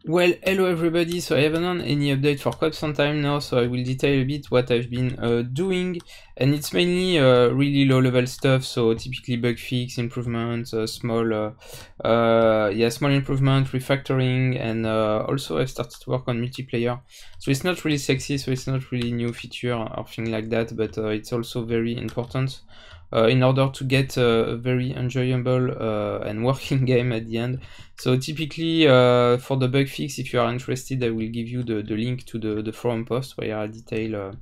Well, hello everybody, so I haven't done any update for quite some time now, so I will detail a bit what I've been doing, and it's mainly really low level stuff, so typically bug fix, improvements, small improvement, refactoring, and also I've started to work on multiplayer. So it's not really sexy, so it's not really new feature or thing like that, but it's also very important. In order to get a very enjoyable and working game at the end. So typically for the bug fix, if you are interested, I will give you the link to the forum post where I detail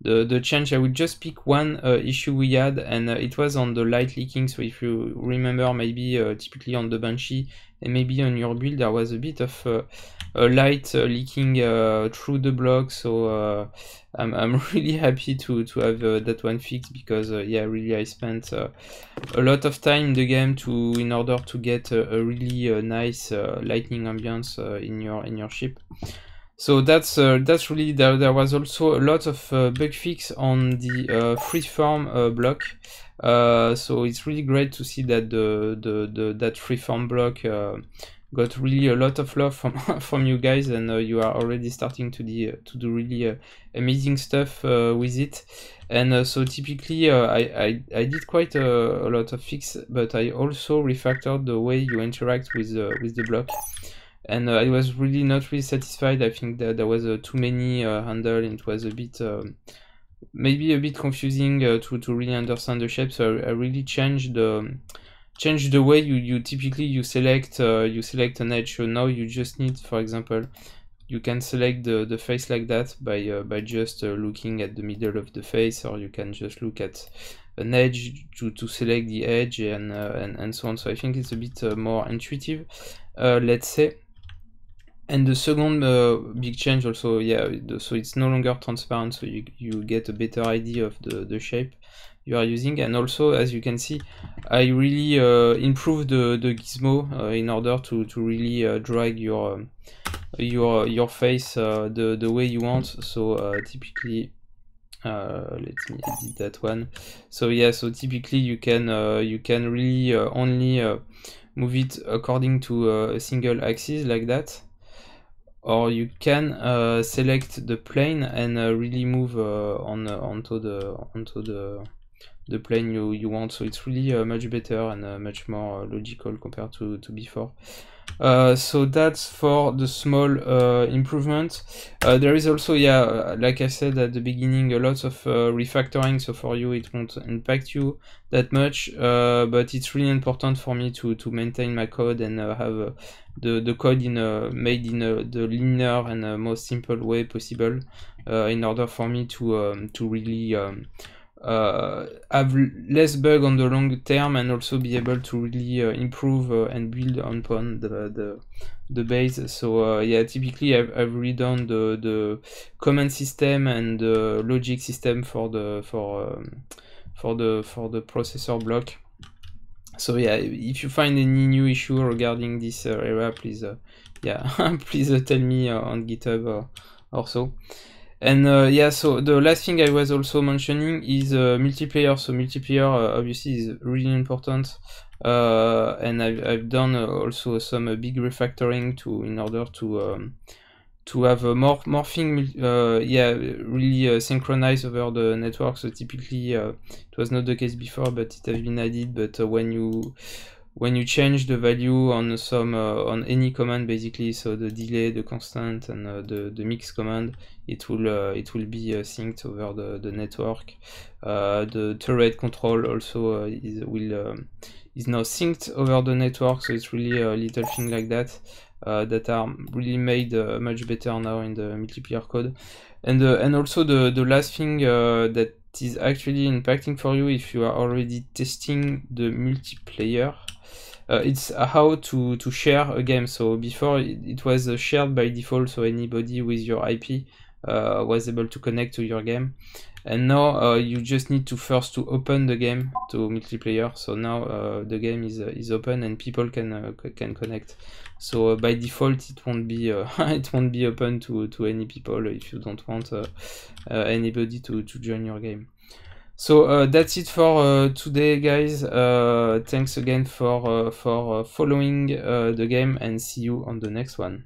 the change. I will just pick one issue we had, and it was on the light leaking. So if you remember, maybe typically on the Banshee and maybe on your build there was a bit of light leaking through the block, so I'm really happy to have that one fixed, because yeah, really I spent a lot of time in the game in order to get a really nice lightning ambience in your ship. So that's really there was also a lot of bug fix on the freeform block. So it's really great to see that that freeform block got really a lot of love from you guys, and you are already starting to do really amazing stuff with it. And so typically I did quite a lot of fix, but I also refactored the way you interact with the block. And I was really not really satisfied. I think that there was too many handle, and it was a bit maybe a bit confusing to really understand the shape. So I really changed the way you typically select an edge. So now you just need, for example, you can select the face like that by just looking at the middle of the face, or you can just look at an edge to select the edge, and so on. So I think it's a bit more intuitive, let's say. And the second big change also, yeah, so it's no longer transparent, so you get a better idea of the shape you are using. And also, as you can see, I really improved the gizmo in order to really drag your face the way you want. So typically, let me edit that one. So yeah, so typically you can really only move it according to a single axis like that. Or you can select the plane and really move onto the plane you want. So it's really much better and much more logical compared to before. So that's for the small improvement. There is also, yeah, like I said at the beginning, a lot of refactoring. So for you it won't impact you that much, but it's really important for me to maintain my code and have the code made in the linear and most simple way possible, in order for me to really have less bug on the long term, and also be able to really improve and build upon the base. So yeah, typically I've redone the command system and the logic system for the processor block. So yeah, if you find any new issue regarding this area, please yeah please tell me on GitHub or so. And yeah, so the last thing I was also mentioning is multiplayer. So multiplayer obviously is really important, and I've done also some big refactoring in order to have more thing yeah, really synchronize over the network. So typically it was not the case before, but it has been added. But when you change the value on on any command, basically, so the delay, the constant, and the mix command, it will be synced over the network. The turret control also is now synced over the network. So it's really a little thing like that that are really made much better now in the multiplayer code. And also the last thing that is actually impacting for you if you are already testing the multiplayer, it's how to share a game. So before it was shared by default, so anybody with your IP was able to connect to your game, and now you just need to first open the game to multiplayer. So now the game is open and people can connect. So by default it won't be it won't be open to any people if you don't want anybody to join your game. So that's it for today, guys. Thanks again for following the game, and see you on the next one.